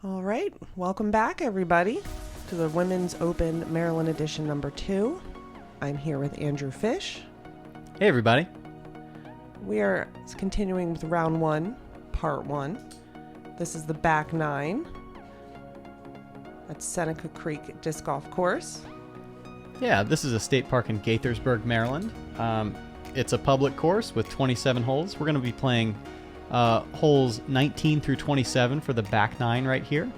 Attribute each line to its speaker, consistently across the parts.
Speaker 1: All right, welcome back, everybody, to the Women's Open Maryland Edition number 2. I'm here with Andrew Fish.
Speaker 2: Hey, everybody.
Speaker 1: We are continuing with round 1, part 1. This is the back 9 at Seneca Creek Disc Golf Course.
Speaker 2: Yeah, this is a state park in Gaithersburg, Maryland. It's a public course with 27 holes. We're going to be playing holes 19 through 27 for the back 9 right here.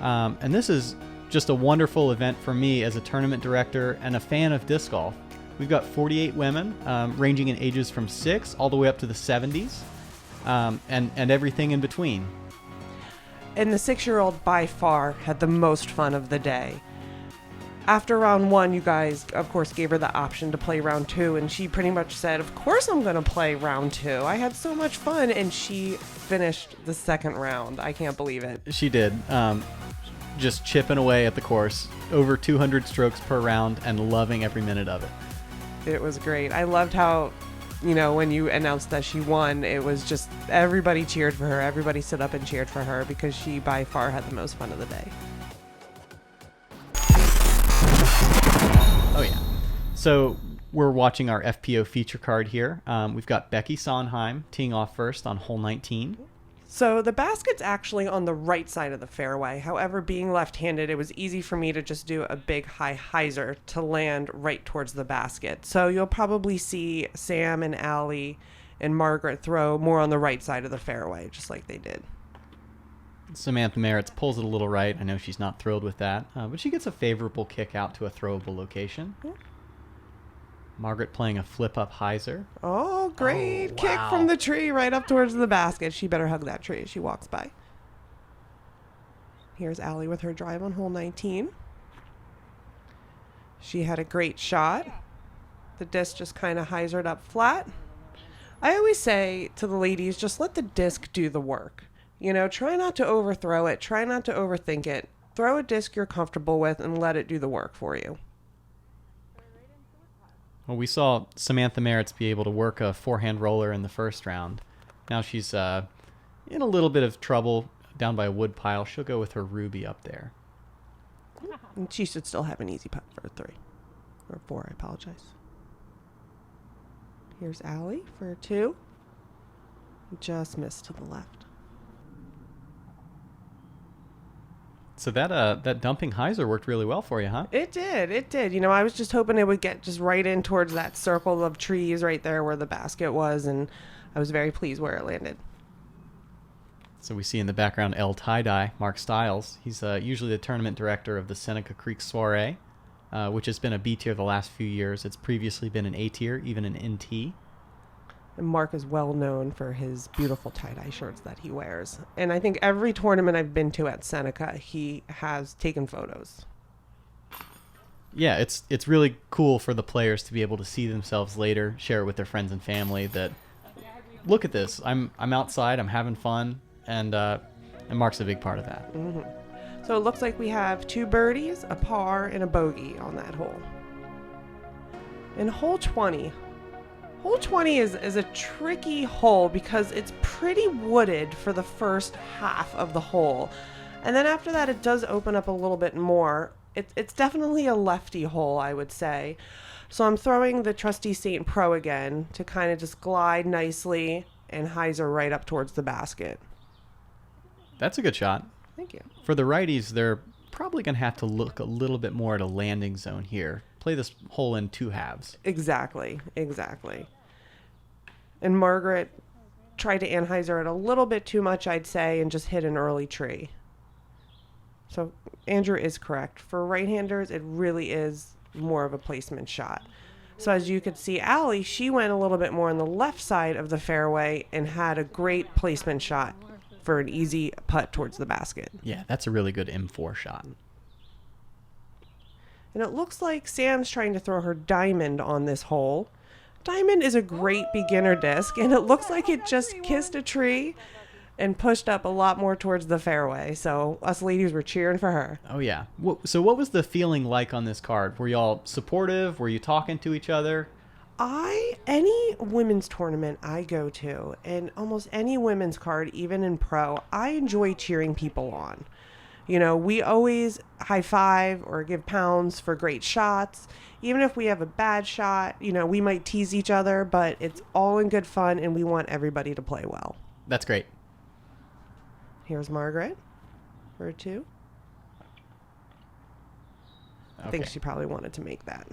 Speaker 2: And this is just a wonderful event for me as a tournament director and a fan of disc golf. We've got 48 women ranging in ages from 6 all the way up to the 70s and everything in between.
Speaker 1: And the 6-year-old by far had the most fun of the day. After round 1, you guys, of course, gave her the option to play round 2, and she pretty much said, of course I'm going to play round 2. I had so much fun, and she finished the second round. I can't believe it.
Speaker 2: She did. Just chipping away at the course, over 200 strokes per round, and loving every minute of it.
Speaker 1: It was great. I loved how, when you announced that she won, it was just everybody cheered for her. Everybody stood up and cheered for her because she by far had the most fun of the day.
Speaker 2: Oh, yeah. So we're watching our FPO feature card here. We've got Becky Sonnheim teeing off first on hole 19.
Speaker 1: So the basket's actually on the right side of the fairway. However, being left-handed, it was easy for me to just do a big high hyzer to land right towards the basket. So you'll probably see Sam and Allie and Margaret throw more on the right side of the fairway, just like they did.
Speaker 2: Samantha Merritts pulls it a little right. I know she's not thrilled with that, but she gets a favorable kick out to a throwable location. Margaret playing a flip-up hyzer.
Speaker 1: Oh, great. Kick from the tree right up towards the basket. She better hug that tree as she walks by. Here's Allie with her drive on hole 19. She had a great shot. The disc just kind of hyzered up flat. I always say to the ladies, just let the disc do the work. Try not to overthrow it. Try not to overthink it. Throw a disc you're comfortable with and let it do the work for you.
Speaker 2: Well, we saw Samantha Merritts be able to work a forehand roller in the first round. Now she's in a little bit of trouble down by a wood pile. She'll go with her ruby up there.
Speaker 1: And she should still have an easy putt for a 3. Or 4, I apologize. Here's Allie for a 2. Just missed to the left.
Speaker 2: So that dumping hyzer worked really well for you, huh?
Speaker 1: It did. I was just hoping it would get just right in towards that circle of trees right there where the basket was, and I was very pleased where it landed.
Speaker 2: So we see in the background El Tie-Dye, Mark Stiles. He's usually the tournament director of the Seneca Creek Soiree, which has been a B tier the last few years. It's previously been an A tier, even an NT.
Speaker 1: And Mark is well known for his beautiful tie-dye shirts that he wears. And I think every tournament I've been to at Seneca, he has taken photos.
Speaker 2: Yeah, it's really cool for the players to be able to see themselves later, share it with their friends and family that, look at this, I'm outside, I'm having fun, and Mark's a big part of that.
Speaker 1: Mm-hmm. So it looks like we have 2 birdies, a par, and a bogey on that hole. In hole 20... Hole 20 is a tricky hole because it's pretty wooded for the first half of the hole. And then after that, it does open up a little bit more. It's definitely a lefty hole, I would say. So I'm throwing the Trusty Saint Pro again to kind of just glide nicely and hyzer right up towards the basket.
Speaker 2: That's a good shot.
Speaker 1: Thank you.
Speaker 2: For the righties, they're probably going to have to look a little bit more at a landing zone here. Play this hole in 2 halves.
Speaker 1: Exactly. And Margaret tried to anhyzer it a little bit too much, I'd say, and just hit an early tree. So Andrew is correct. For right-handers, it really is more of a placement shot. So as you could see, Allie, she went a little bit more on the left side of the fairway and had a great placement shot for an easy putt towards the basket.
Speaker 2: Yeah, that's a really good M4 shot.
Speaker 1: And it looks like Sam's trying to throw her diamond on this hole. Diamond is a great beginner disc, and it looks like it just kissed a tree and pushed up a lot more towards the fairway. So us ladies were cheering for her.
Speaker 2: Oh, yeah. So what was the feeling like on this card? Were y'all supportive? Were you talking to each other?
Speaker 1: Any women's tournament I go to, and almost any women's card, even in pro, I enjoy cheering people on. You know, we always high five or give pounds for great shots. Even if we have a bad shot, you know, we might tease each other, but it's all in good fun and we want everybody to play well.
Speaker 2: That's great.
Speaker 1: Here's Margaret for a 2. I think she probably wanted to make that.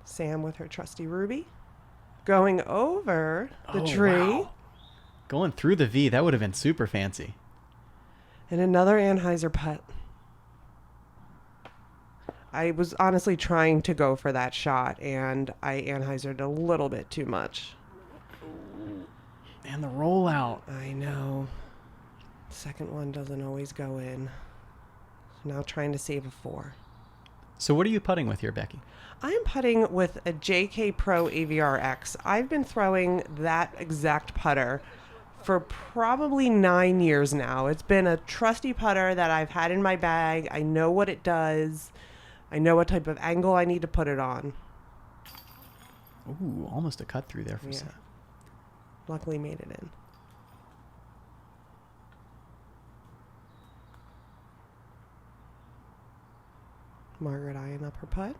Speaker 1: Sam with her trusty ruby. Going over the tree.
Speaker 2: Wow. Going through the V, that would have been super fancy.
Speaker 1: And another Anheuser putt. I was honestly trying to go for that shot, and I Anheusered a little bit too much.
Speaker 2: And the rollout.
Speaker 1: I know. Second one doesn't always go in. Now trying to save a 4.
Speaker 2: So what are you putting with here, Becky?
Speaker 1: I'm putting with a JK Pro AVR X. I've been throwing that exact putter for probably 9 years now. It's been a trusty putter that I've had in my bag. I know what it does. I know what type of angle I need to put it on.
Speaker 2: Ooh, almost a cut through there for
Speaker 1: Yeah.
Speaker 2: Sam.
Speaker 1: Luckily made it in. Margaret eyeing up her putt.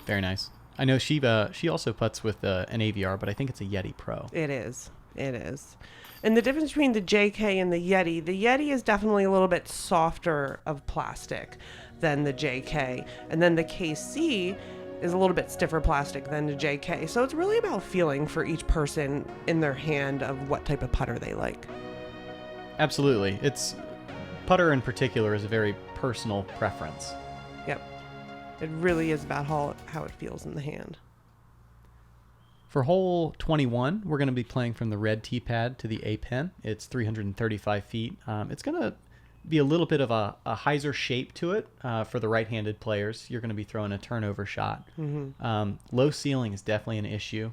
Speaker 2: Very nice. I know she also putts with an AVR, but I think it's a Yeti Pro.
Speaker 1: It is. It is. And the difference between the JK and the Yeti is definitely a little bit softer of plastic than the JK. And then the KC is a little bit stiffer plastic than the JK. So it's really about feeling for each person in their hand of what type of putter they like.
Speaker 2: Absolutely. Putter in particular is a very personal preference.
Speaker 1: Yep. It really is about how it feels in the hand.
Speaker 2: For hole 21, we're going to be playing from the red tee pad to the A pin. It's 335 feet. It's going to be a little bit of a hyzer shape to it for the right-handed players. You're going to be throwing a turnover shot. Mm-hmm. Low ceiling is definitely an issue.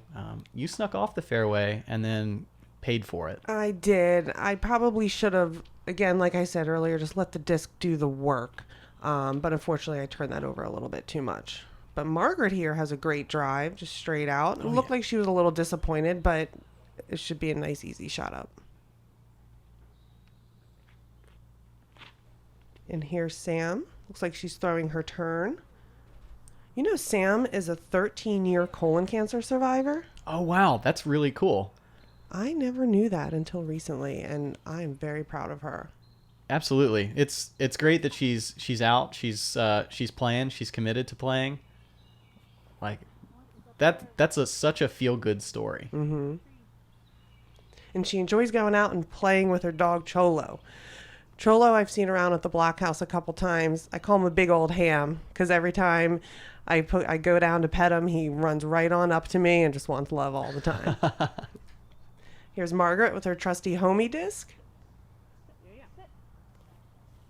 Speaker 2: You snuck off the fairway and then paid for it.
Speaker 1: I did. I probably should have, again, like I said earlier, just let the disc do the work. But unfortunately, I turned that over a little bit too much. But Margaret here has a great drive, just straight out. It looked like she was a little disappointed, but it should be a nice, easy shot up. And here's Sam. Looks like she's throwing her turn. You know, Sam is a 13-year colon cancer survivor.
Speaker 2: Oh, wow. That's really cool.
Speaker 1: I never knew that until recently, and I'm very proud of her.
Speaker 2: Absolutely. It's great that she's out. She's playing. She's committed to playing. Like that's such a feel good story.
Speaker 1: Mm-hmm. And she enjoys going out and playing with her dog Cholo. Cholo, I've seen around at the blockhouse a couple times. I call him a big old ham because every time I go down to pet him, he runs right on up to me and just wants love all the time. Here's Margaret with her trusty homie disc.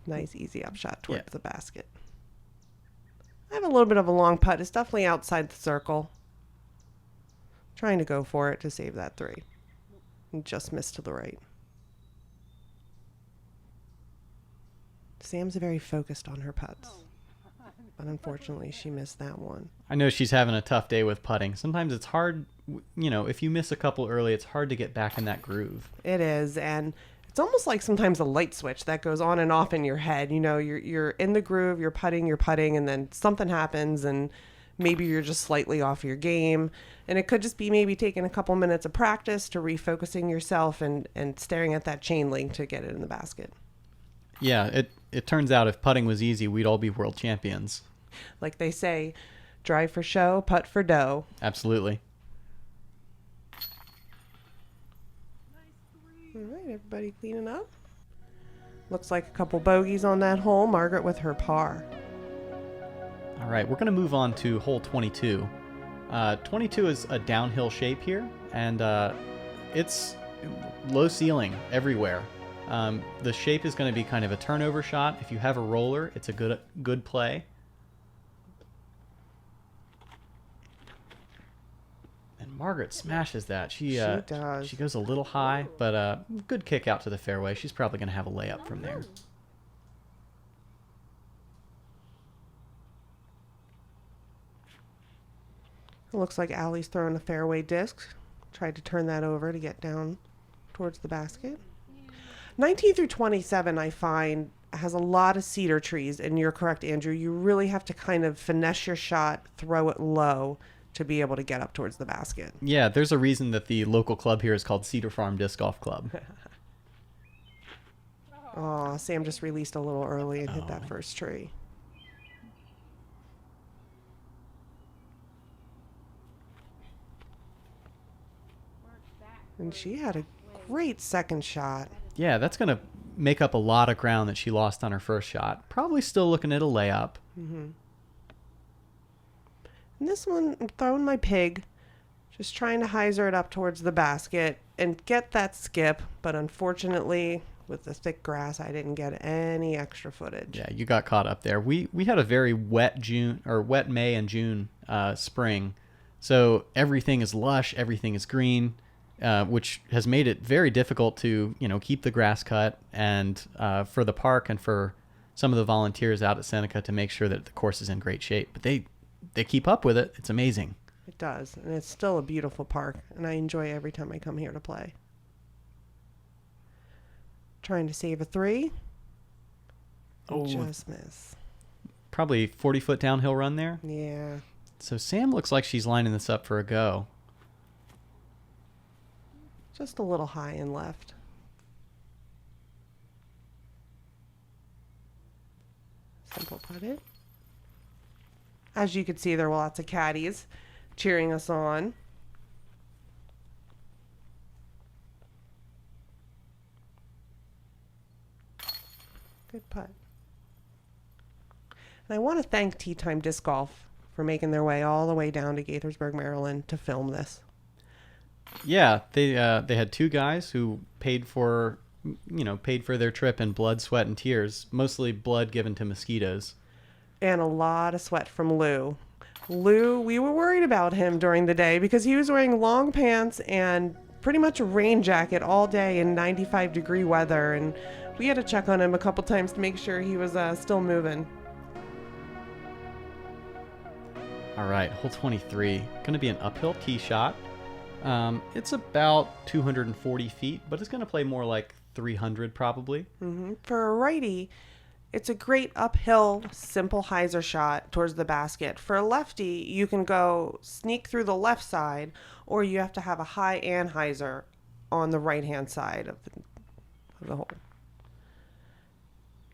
Speaker 1: Nice, easy upshot towards the basket. I have a little bit of a long putt. It's definitely outside the circle. Trying to go for it to save that 3. And just missed to the right. Sam's very focused on her putts. But unfortunately, she missed that one.
Speaker 2: I know she's having a tough day with putting. Sometimes it's hard, if you miss a couple early, it's hard to get back in that groove.
Speaker 1: It is, and it's almost like sometimes a light switch that goes on and off in your head. You know, you're in the groove, you're putting, and then something happens and maybe you're just slightly off your game. And it could just be maybe taking a couple minutes of practice to refocusing yourself and staring at that chain link to get it in the basket.
Speaker 2: Yeah, it turns out if putting was easy, we'd all be world champions.
Speaker 1: Like they say, drive for show, putt for dough.
Speaker 2: Absolutely.
Speaker 1: All right, everybody cleaning up. Looks like a couple bogeys on that hole. Margaret with her par.
Speaker 2: All right, we're going to move on to hole 22. 22 is a downhill shape here, and it's low ceiling everywhere. The shape is going to be kind of a turnover shot. If you have a roller, it's a good play. And Margaret smashes that. She does. She goes a little high, but good kick out to the fairway. She's probably going to have a layup from there.
Speaker 1: It looks like Allie's throwing a fairway disc. Tried to turn that over to get down towards the basket. 19 through 27, I find, has a lot of cedar trees. And you're correct, Andrew. You really have to kind of finesse your shot, throw it low to be able to get up towards the basket.
Speaker 2: Yeah, there's a reason that the local club here is called Cedar Farm Disc Golf Club.
Speaker 1: Oh, Sam just released a little early and hit that first tree. And she had a great second shot.
Speaker 2: Yeah, that's going to make up a lot of ground that she lost on her first shot. Probably still looking at a layup.
Speaker 1: Mm-hmm. And this one, I'm throwing my pig. Just trying to hyzer it up towards the basket and get that skip. But unfortunately, with the thick grass, I didn't get any extra footage.
Speaker 2: Yeah, you got caught up there. We had a very wet May and June spring. So everything is lush, everything is green. Which has made it very difficult to, keep the grass cut, and for the park and for some of the volunteers out at Seneca to make sure that the course is in great shape. But they keep up with it. It's amazing.
Speaker 1: It does, and it's still a beautiful park, and I enjoy every time I come here to play. Trying to save a three.
Speaker 2: Oh,
Speaker 1: just miss.
Speaker 2: Probably 40-foot downhill run there.
Speaker 1: Yeah.
Speaker 2: So Sam looks like she's lining this up for a go.
Speaker 1: Just a little high and left. Simple putted. As you can see, there were lots of caddies cheering us on. Good putt. And I want to thank Tea Time Disc Golf for making their way all the way down to Gaithersburg, Maryland to film this.
Speaker 2: Yeah, they had two guys who paid for their trip in blood, sweat, and tears. Mostly blood given to mosquitoes.
Speaker 1: And a lot of sweat from Lou. Lou, we were worried about him during the day because he was wearing long pants and pretty much a rain jacket all day in 95-degree weather. And we had to check on him a couple times to make sure he was still moving.
Speaker 2: All right, hole 23. Going to be an uphill tee shot. It's about 240 feet, but it's going to play more like 300 probably.
Speaker 1: Mm-hmm. For a righty, it's a great uphill, simple hyzer shot towards the basket. For a lefty, you can go sneak through the left side, or you have to have a high and hyzer on the right-hand side of the hole.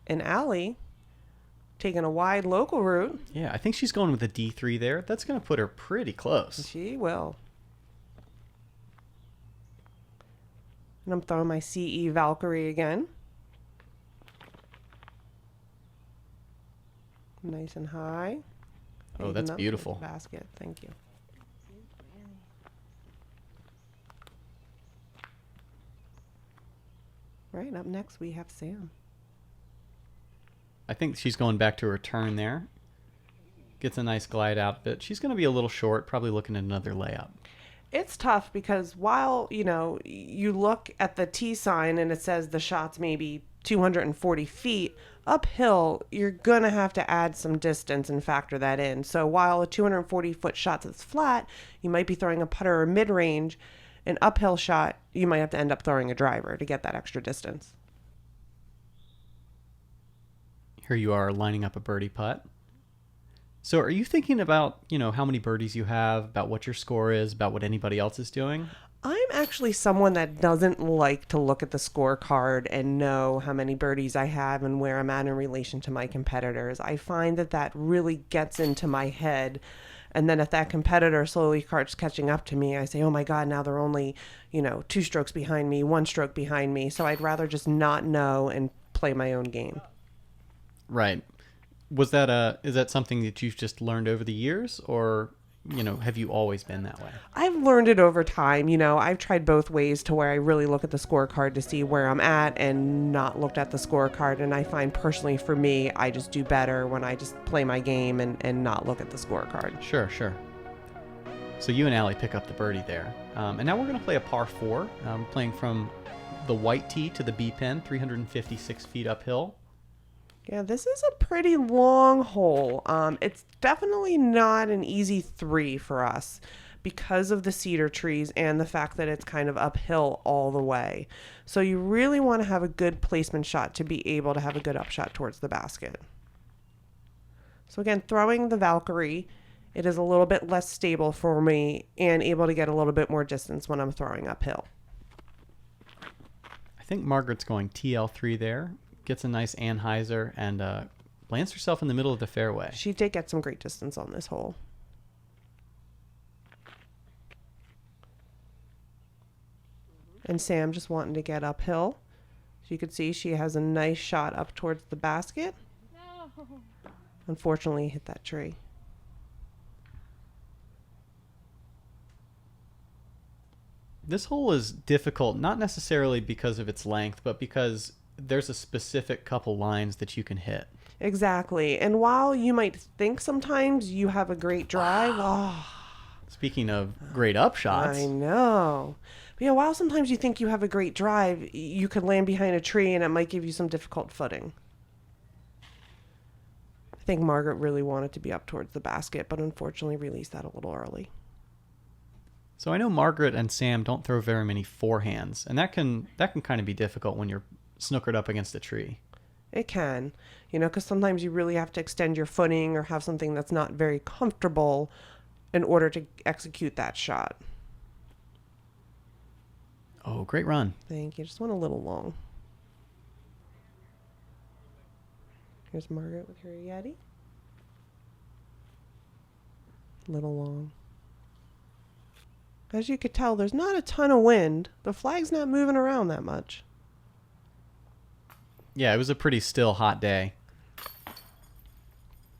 Speaker 1: And Allie, taking a wide local route.
Speaker 2: Yeah, I think she's going with a D3 there. That's going to put her pretty close.
Speaker 1: She will. And I'm throwing my CE Valkyrie again. Nice and high.
Speaker 2: Oh, that's beautiful.
Speaker 1: Basket. Thank you. Right, up next we have Sam.
Speaker 2: I think she's going back to her turn there. Gets a nice glide out of it. She's going to be a little short, probably looking at another layup.
Speaker 1: It's tough because while, you look at the T sign and it says the shot's maybe 240 feet, uphill, you're going to have to add some distance and factor that in. So while a 240-foot shot that's flat, you might be throwing a putter or mid-range. An uphill shot, you might have to end up throwing a driver to get that extra distance.
Speaker 2: Here you are lining up a birdie putt. So are you thinking about, how many birdies you have, about what your score is, about what anybody else is doing?
Speaker 1: I'm actually someone that doesn't like to look at the scorecard and know how many birdies I have and where I'm at in relation to my competitors. I find that really gets into my head. And then if that competitor slowly starts catching up to me, I say, oh my God, now they're only, 2 strokes behind me, 1 stroke behind me. So I'd rather just not know and play my own game.
Speaker 2: Right. Is that something that you've just learned over the years, or, have you always been that way?
Speaker 1: I've learned it over time. I've tried both ways to where I really look at the scorecard to see where I'm at and not looked at the scorecard. And I find personally for me, I just do better when I just play my game and not look at the scorecard.
Speaker 2: Sure. So you and Allie pick up the birdie there. And now we're going to play a par 4, playing from the white tee to the B pin, 356 feet uphill.
Speaker 1: Yeah, this is a pretty long hole. It's definitely not an easy 3 for us because of the cedar trees and the fact that it's kind of uphill all the way. So you really want to have a good placement shot to be able to have a good upshot towards the basket. So again, throwing the Valkyrie, it is a little bit less stable for me and able to get a little bit more distance when I'm throwing uphill.
Speaker 2: I think Margaret's going TL3 there. Gets a nice Anheuser and lands herself in the middle of the fairway.
Speaker 1: She did get some great distance on this hole. And Sam just wanting to get uphill. So you can see she has a nice shot up towards the basket. No. Unfortunately, hit that tree.
Speaker 2: This hole is difficult, not necessarily because of its length, but because there's a specific couple lines that you can hit.
Speaker 1: Exactly. And while you might think sometimes you have a great drive,
Speaker 2: Speaking of great upshots.
Speaker 1: I know. But yeah, while sometimes you think you have a great drive, you could land behind a tree and it might give you some difficult footing. I think Margaret really wanted to be up towards the basket, but unfortunately released that a little early.
Speaker 2: So I know Margaret and Sam don't throw very many forehands, and that can kind of be difficult when you're snookered up against a tree.
Speaker 1: It can, because sometimes you really have to extend your footing or have something that's not very comfortable in order to execute that shot.
Speaker 2: Oh, great run.
Speaker 1: Thank you. Just went a little long. Here's Margaret with her Yeti. Little long. As you could tell, there's not a ton of wind. The flag's not moving around that much.
Speaker 2: Yeah, it was a pretty still, hot day.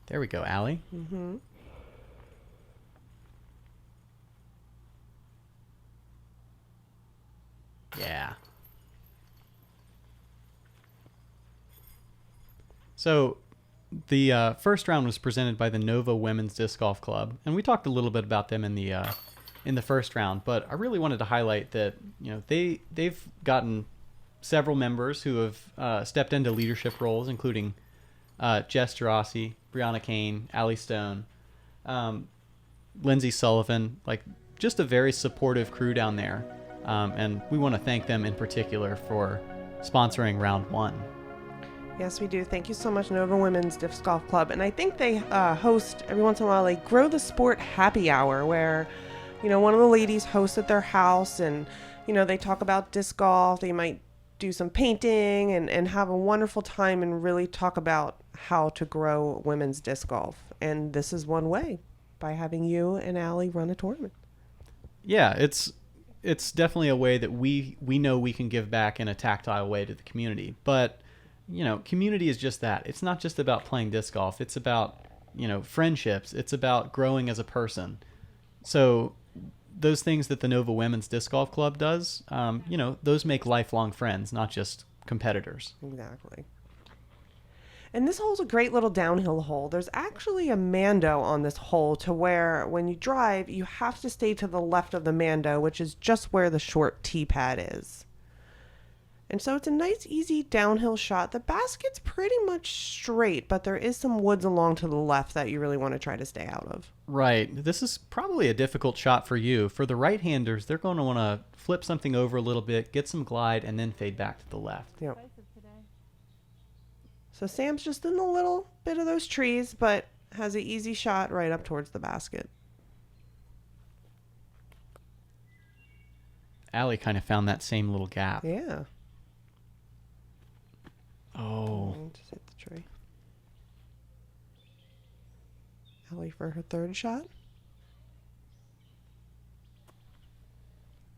Speaker 2: There we go, Allie.
Speaker 1: Mm-hmm.
Speaker 2: Yeah. So the first round was presented by the Nova Women's Disc Golf Club, and we talked a little bit about them in the first round. But I really wanted to highlight that they've gotten several members who have stepped into leadership roles, including Jess Gerasi, Brianna Kane, Allie Stone, Lindsay Sullivan, like just a very supportive crew down there. And we want to thank them in particular for sponsoring round 1.
Speaker 1: Yes, we do. Thank you so much, Nova Women's Disc Golf Club. And I think they host, every once in a while, they Grow the Sport Happy Hour, where, one of the ladies hosts at their house and, they talk about disc golf. They might do some painting and have a wonderful time and really talk about how to grow women's disc golf. And this is one way, by having you and Allie run a tournament.
Speaker 2: Yeah, it's definitely a way that we know we can give back in a tactile way to the community. But, community is just that. It's not just about playing disc golf. It's about, friendships. It's about growing as a person. So those things that the Nova Women's Disc Golf Club does, those make lifelong friends, not just competitors.
Speaker 1: Exactly. And this hole's a great little downhill hole. There's actually a Mando on this hole to where when you drive, you have to stay to the left of the Mando, which is just where the short tee pad is. And so it's a nice, easy downhill shot. The basket's pretty much straight, but there is some woods along to the left that you really want to try to stay out of.
Speaker 2: Right. This is probably a difficult shot for you. For the right-handers, they're going to want to flip something over a little bit, get some glide, and then fade back to the left.
Speaker 1: Yep. So Sam's just in a little bit of those trees, but has an easy shot right up towards the basket.
Speaker 2: Allie kind of found that same little gap.
Speaker 1: Yeah.
Speaker 2: Oh.
Speaker 1: Just hit the tree. Allie for her third shot.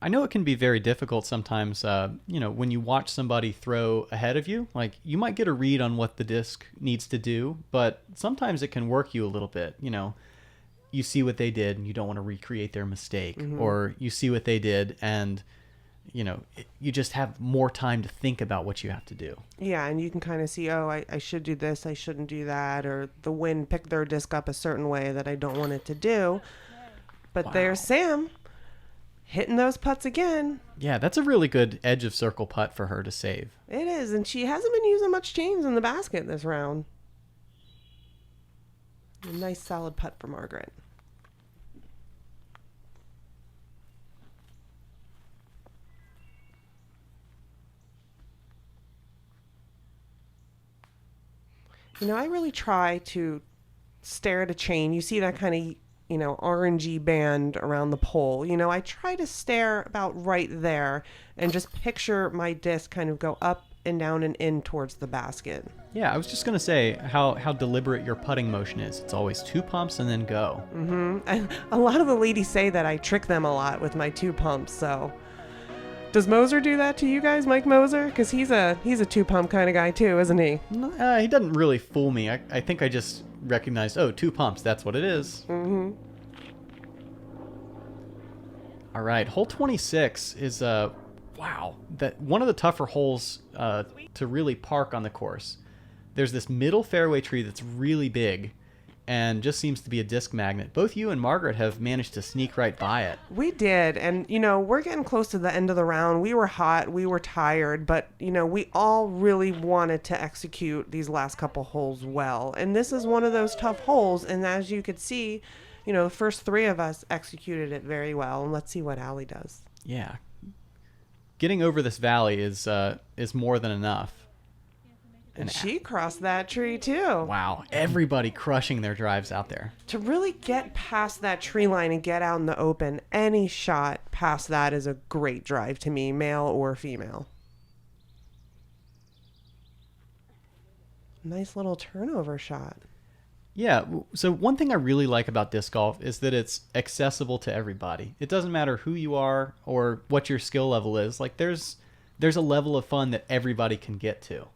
Speaker 2: I know it can be very difficult sometimes, when you watch somebody throw ahead of you. Like, you might get a read on what the disc needs to do, but sometimes it can work you a little bit. You see what they did and you don't want to recreate their mistake. Mm-hmm. Or you see what they did and, you just have more time to think about what you have to do.
Speaker 1: Yeah, and you can kind of see, I should do this, I shouldn't do that, or the wind picked their disc up a certain way that I don't want it to do. But There's Sam. Hitting those putts again.
Speaker 2: Yeah, that's a really good edge of circle putt for her to save.
Speaker 1: It is, and she hasn't been using much chains in the basket this round. A nice solid putt for Margaret. I really try to stare at a chain. You see that kind of, orangey band around the pole. I try to stare about right there and just picture my disc kind of go up and down and in towards the basket.
Speaker 2: Yeah, I was just going to say how deliberate your putting motion is. It's always 2 pumps and then go.
Speaker 1: And a lot of the ladies say that I trick them a lot with my 2 pumps, so... Does Moser do that to you guys, Mike Moser? Because he's a 2-pump kind of guy too, isn't he?
Speaker 2: He doesn't really fool me. I think I just recognized, 2 pumps, that's what it is.
Speaker 1: Mm-hmm.
Speaker 2: All right, hole 26 is, wow, that one of the tougher holes to really park on the course. There's this middle fairway tree that's really big and just seems to be a disc magnet. Both you and Margaret have managed to sneak right by it.
Speaker 1: We did, and we're getting close to the end of the round. We were hot, we were tired, but we all really wanted to execute these last couple holes well. And this is one of those tough holes, and as you could see, the first 3 of us executed it very well. And let's see what Allie does.
Speaker 2: Yeah, getting over this valley is more than enough.
Speaker 1: And she crossed that tree too.
Speaker 2: Wow, everybody crushing their drives out there.
Speaker 1: To really get past that tree line and get out in the open, any shot past that is a great drive to me, male or female. Nice little turnover shot.
Speaker 2: Yeah, so one thing I really like about disc golf is that it's accessible to everybody. It doesn't matter who you are or what your skill level is. Like there's a level of fun that everybody can get to.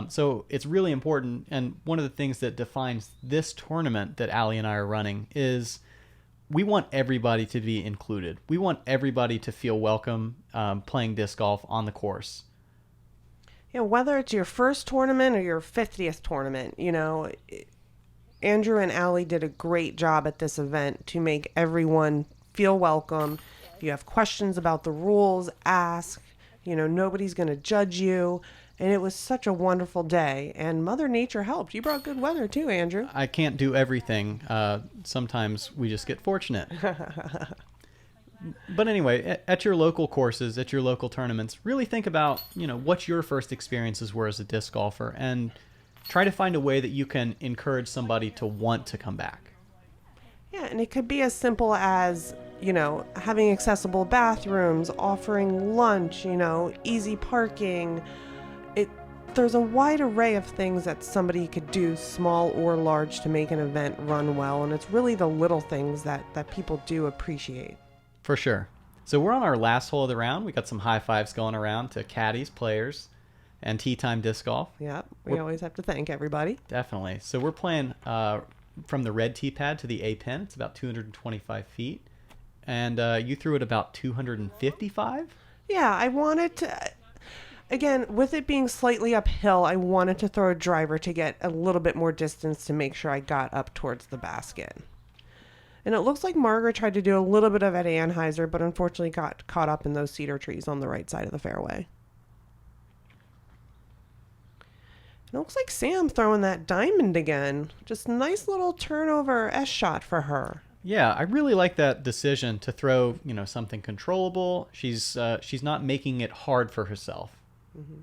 Speaker 2: So it's really important, and one of the things that defines this tournament that Allie and I are running is we want everybody to be included. We want everybody to feel welcome playing disc golf on the course.
Speaker 1: Yeah, whether it's your first tournament or your 50th tournament, Andrew and Allie did a great job at this event to make everyone feel welcome. If you have questions about the rules, ask. Nobody's going to judge you. And it was such a wonderful day. And Mother Nature helped. You brought good weather too, Andrew.
Speaker 2: I can't do everything. Sometimes we just get fortunate. But anyway, at your local courses, at your local tournaments, really think about, what your first experiences were as a disc golfer and try to find a way that you can encourage somebody to want to come back.
Speaker 1: Yeah, and it could be as simple as, having accessible bathrooms, offering lunch, easy parking. There's a wide array of things that somebody could do, small or large, to make an event run well. And it's really the little things that people do appreciate.
Speaker 2: For sure. So we're on our last hole of the round. We got some high fives going around to caddies, players, and Tea Time Disc Golf.
Speaker 1: Yep, we always have to thank everybody.
Speaker 2: Definitely. So we're playing from the red tee pad to the A pin. It's about 225 feet. And you threw it about 255?
Speaker 1: Yeah, I wanted to... Again, with it being slightly uphill, I wanted to throw a driver to get a little bit more distance to make sure I got up towards the basket. And it looks like Margaret tried to do a little bit of Ed Anheuser, but unfortunately got caught up in those cedar trees on the right side of the fairway. And it looks like Sam throwing that diamond again. Just nice little turnover S shot for her.
Speaker 2: Yeah, I really like that decision to throw, something controllable. She's not making it hard for herself. Mm-hmm.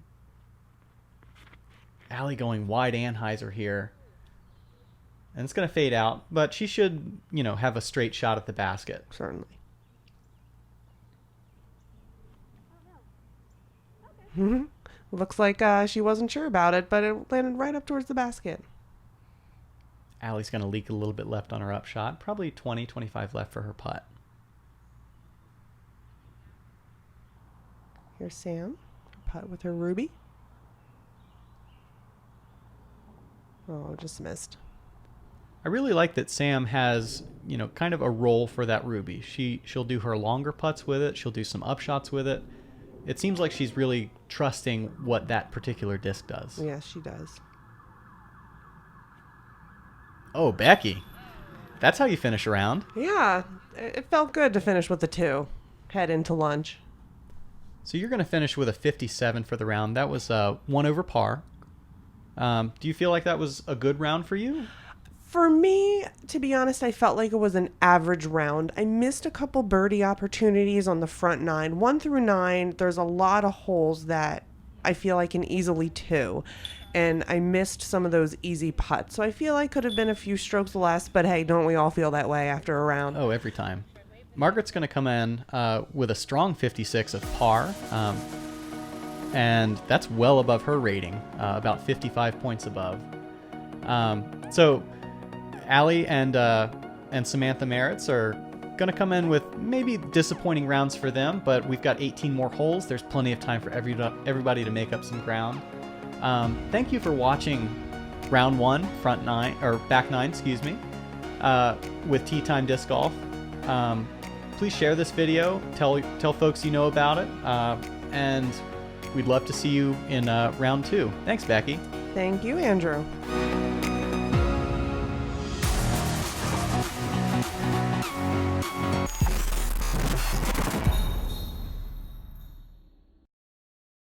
Speaker 2: Allie going wide Anheuser here. And it's going to fade out, but she should, have a straight shot at the basket.
Speaker 1: Certainly. Looks like she wasn't sure about it, but it landed right up towards the basket.
Speaker 2: Allie's going to leak a little bit left on her upshot. Probably 20, 25 left for her putt.
Speaker 1: Here's Sam. Putt with her ruby. Oh, just missed.
Speaker 2: I really like that Sam has, kind of a role for that ruby. She'll do her longer putts with it. She'll do some upshots with it. It seems like she's really trusting what that particular disc does.
Speaker 1: Yes, she does.
Speaker 2: Oh, Becky. That's how you finish a round.
Speaker 1: Yeah, it felt good to finish with the 2. head into lunch.
Speaker 2: So you're going to finish with a 57 for the round. That was 1 over par. Do you feel like that was a good round for you?
Speaker 1: For me, to be honest, I felt like it was an average round. I missed a couple birdie opportunities on the front 9. 1 through 9, there's a lot of holes that I feel I can easily two. And I missed some of those easy putts. So I feel I could have been a few strokes less, but hey, don't we all feel that way after a round?
Speaker 2: Oh, every time. Margaret's going to come in with a strong 56 of par. And that's well above her rating, about 55 points above. So Allie and Samantha Merritts are going to come in with maybe disappointing rounds for them, but we've got 18 more holes. There's plenty of time for everybody to make up some ground. Thank you for watching round 1, back 9, with Tea Time Disc Golf. Please share this video. Tell folks you know about it, and we'd love to see you in round 2. Thanks, Becky.
Speaker 1: Thank you, Andrew.